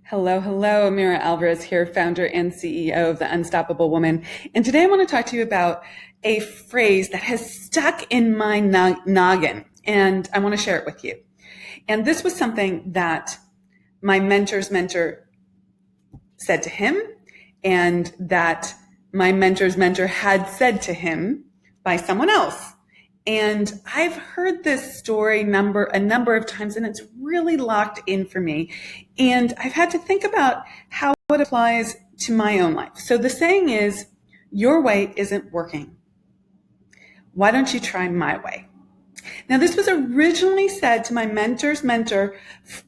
Hello, hello. Amira Alvarez here, founder and CEO of The Unstoppable Woman. And today I want to talk to you about a phrase that has stuck in my noggin, and I want to share it with you. And this was something that my mentor's mentor said to him, and that my mentor's mentor had said to him by someone else. And I've heard this story a number of times, and it's really locked in for me. And I've had to think about how it applies to my own life. So the saying is, your way isn't working. Why don't you try my way? Now, this was originally said to my mentor's mentor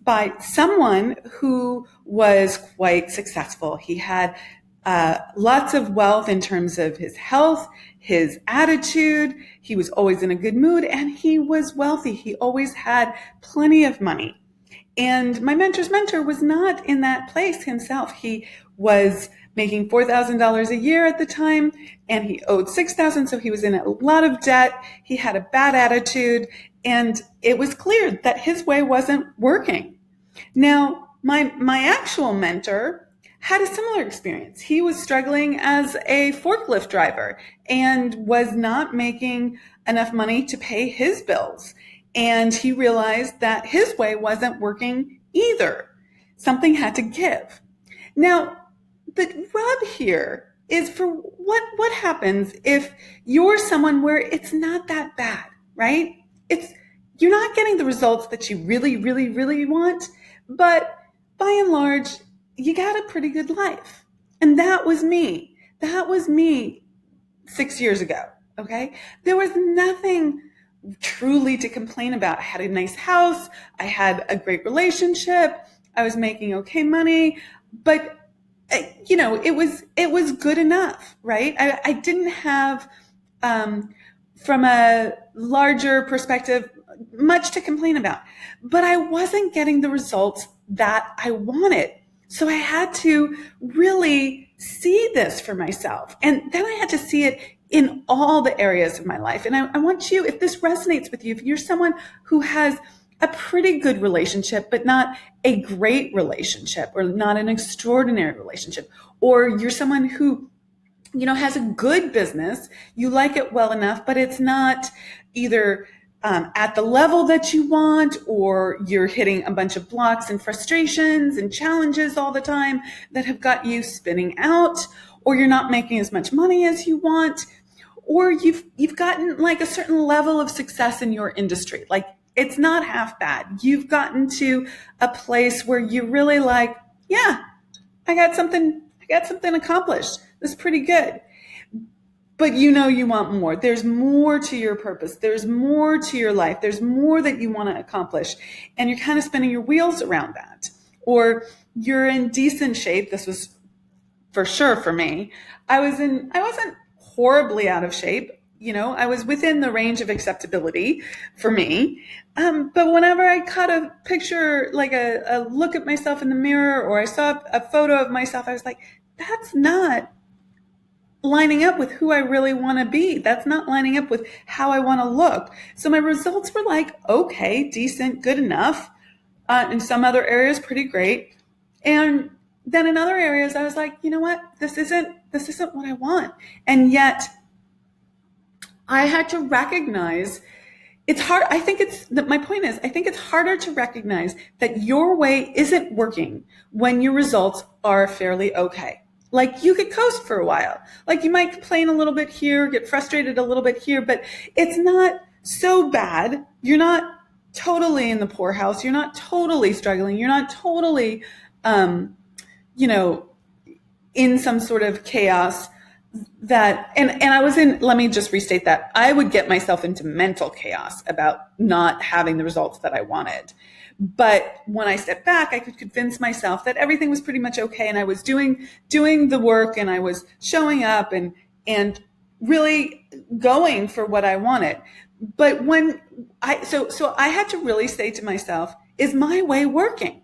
by someone who was quite successful. He had lots of wealth in terms of his health, his attitude. He was always in a good mood, and he was wealthy. He always had plenty of money. And my mentor's mentor was not in that place himself. He was making $4,000 a year at the time, and he owed $6,000, so he was in a lot of debt. He had a bad attitude, and it was clear that his way wasn't working. Now, my actual mentor had a similar experience. He was struggling as a forklift driver and was not making enough money to pay his bills. And he realized that his way wasn't working either. Something had to give. Now, the rub here is for what happens if you're someone where it's not that bad, right? You're not getting the results that you really, really, really want, but by and large, you got a pretty good life. And that was me. That was me 6 years ago, okay? There was nothing truly to complain about. I had a nice house. I had a great relationship. I was making okay money, but it was good enough, right? I didn't have, from a larger perspective, much to complain about, but I wasn't getting the results that I wanted. So I had to really see this for myself. And then I had to see it in all the areas of my life. And I want you, if this resonates with you, if you're someone who has a pretty good relationship, but not a great relationship, or not an extraordinary relationship, or you're someone who, has a good business, you like it well enough, but it's not either at the level that you want, or you're hitting a bunch of blocks and frustrations and challenges all the time that have got you spinning out, or you're not making as much money as you want, or you've gotten like a certain level of success in your industry. Like, it's not half bad. You've gotten to a place where you really like, yeah, I got something accomplished. That's pretty good. But you want more. There's more to your purpose. There's more to your life. There's more that you want to accomplish. And you're kind of spinning your wheels around that. Or you're in decent shape. This was for sure for me. I wasn't horribly out of shape. I was within the range of acceptability for me. But whenever I caught a picture, like a look at myself in the mirror, or I saw a photo of myself, I was like, that's not lining up with who I really want to be. That's not lining up with how I want to look. So my results were like, okay, decent, good enough. In some other areas, pretty great. And then in other areas, I was like, you know what? This isn't what I want. And yet I had to recognize it's hard. My point is, I think it's harder to recognize that your way isn't working when your results are fairly okay. Like, you could coast for a while. Like, you might complain a little bit here, get frustrated a little bit here, but it's not so bad. You're not totally in the poorhouse. You're not totally struggling. You're not totally, in some sort of chaos that, and I was in, let me just restate that. I would get myself into mental chaos about not having the results that I wanted. But when I stepped back, I could convince myself that everything was pretty much okay, and I was doing the work, and I was showing up and really going for what I wanted. But so I had to really say to myself, is my way working?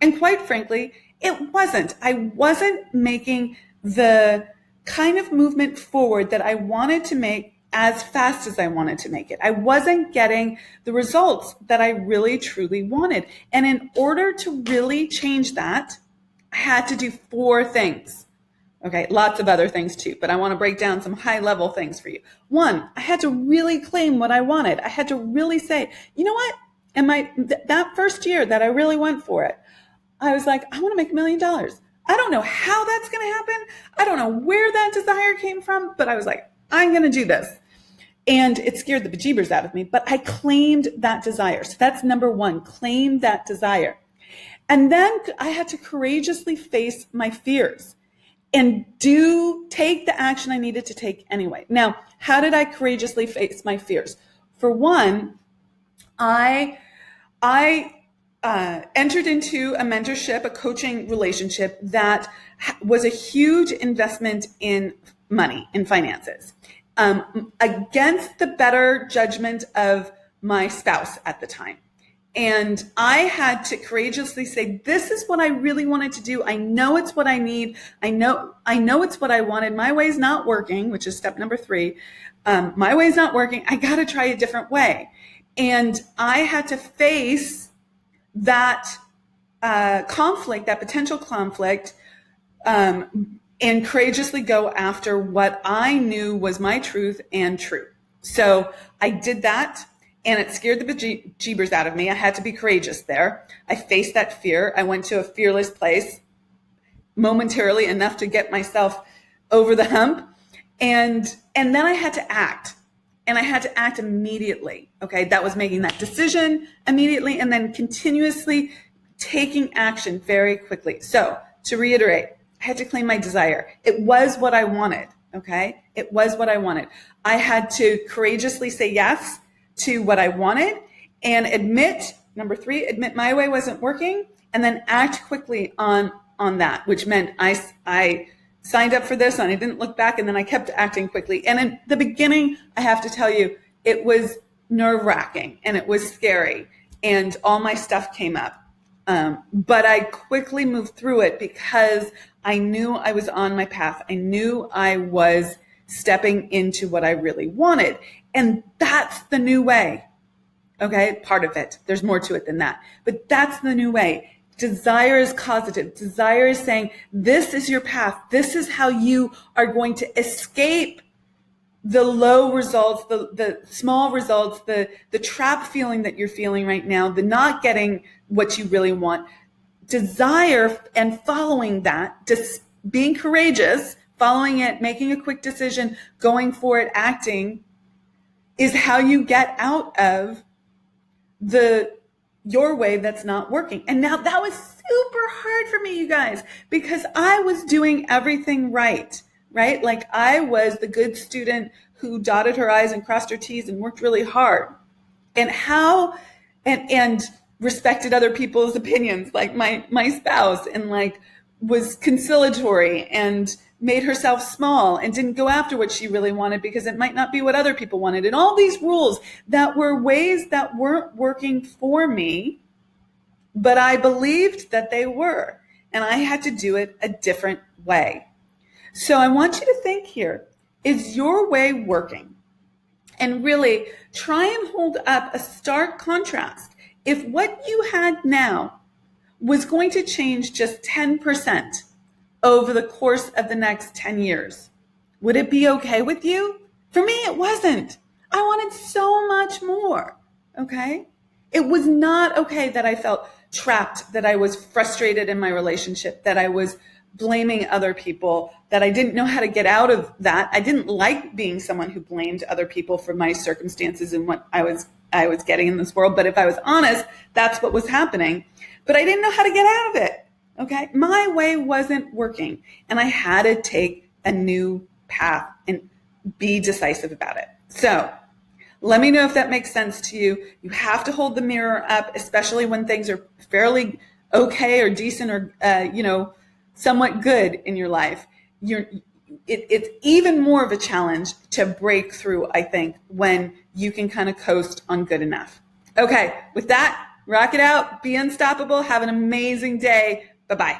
And quite frankly, it wasn't. I wasn't making the kind of movement forward that I wanted to make as fast as I wanted to make it. I wasn't getting the results that I really truly wanted. And in order to really change that, I had to do 4 things. Okay, lots of other things too, but I want to break down some high level things for you. 1, I had to really claim what I wanted. I had to really say, you know what? That first year that I really went for it, I was like, I want to make $1 million. I don't know how that's going to happen. I don't know where that desire came from, but I was like, I'm going to do this. And it scared the bejeebers out of me, but I claimed that desire. So that's number 1, claim that desire. And then I had to courageously face my fears and take the action I needed to take anyway. Now, how did I courageously face my fears? For one, I entered into a mentorship, a coaching relationship that was a huge investment in money, in finances, against the better judgment of my spouse at the time. And I had to courageously say, this is what I really wanted to do. I know it's what I need. I know it's what I wanted. My way's not working, which is step number 3. My way's not working. I got to try a different way. And I had to face that conflict, that potential conflict, and courageously go after what I knew was my truth and true. So I did that. And it scared the bejeebers out of me. I had to be courageous there. I faced that fear. I went to a fearless place momentarily enough to get myself over the hump. And then I had to act. And I had to act immediately. Okay, that was making that decision immediately and then continuously taking action very quickly. So to reiterate, I had to claim my desire. It was what I wanted. Okay, it was what I wanted. I had to courageously say yes to what I wanted and admit, number 3, admit my way wasn't working, and then act quickly on that, which meant I signed up for this and I didn't look back, and then I kept acting quickly. And in the beginning, I have to tell you, it was nerve-wracking and it was scary and all my stuff came up. But I quickly moved through it because I knew I was on my path. I knew I was stepping into what I really wanted. And that's the new way. Okay, part of it. There's more to it than that. But that's the new way. Desire is causative. Desire is saying, this is your path. This is how you are going to escape the low results, the small results, the trap feeling that you're feeling right now, the not getting what you really want. Desire and following that, just being courageous, following it, making a quick decision, going for it, acting, is how you get out of your way that's not working. And now that was super hard for me, you guys, because I was doing everything right? Like I was the good student who dotted her I's and crossed her T's and worked really hard and respected other people's opinions, like my spouse, and like was conciliatory and made herself small and didn't go after what she really wanted because it might not be what other people wanted. And all these rules that were ways that weren't working for me, but I believed that they were. And I had to do it a different way. So I want you to think here, is your way working? And really try and hold up a stark contrast. If what you had now was going to change just 10%, over the course of the next 10 years. Would it be okay with you? For me, it wasn't. I wanted so much more, okay? It was not okay that I felt trapped, that I was frustrated in my relationship, that I was blaming other people, that I didn't know how to get out of that. I didn't like being someone who blamed other people for my circumstances and what I was getting in this world. But if I was honest, that's what was happening. But I didn't know how to get out of it. Okay, my way wasn't working and I had to take a new path and be decisive about it. So let me know if that makes sense to you. You have to hold the mirror up, especially when things are fairly okay or decent or, somewhat good in your life. It's even more of a challenge to break through, I think, when you can kind of coast on good enough. Okay, with that, rock it out, be unstoppable, have an amazing day. Bye-bye.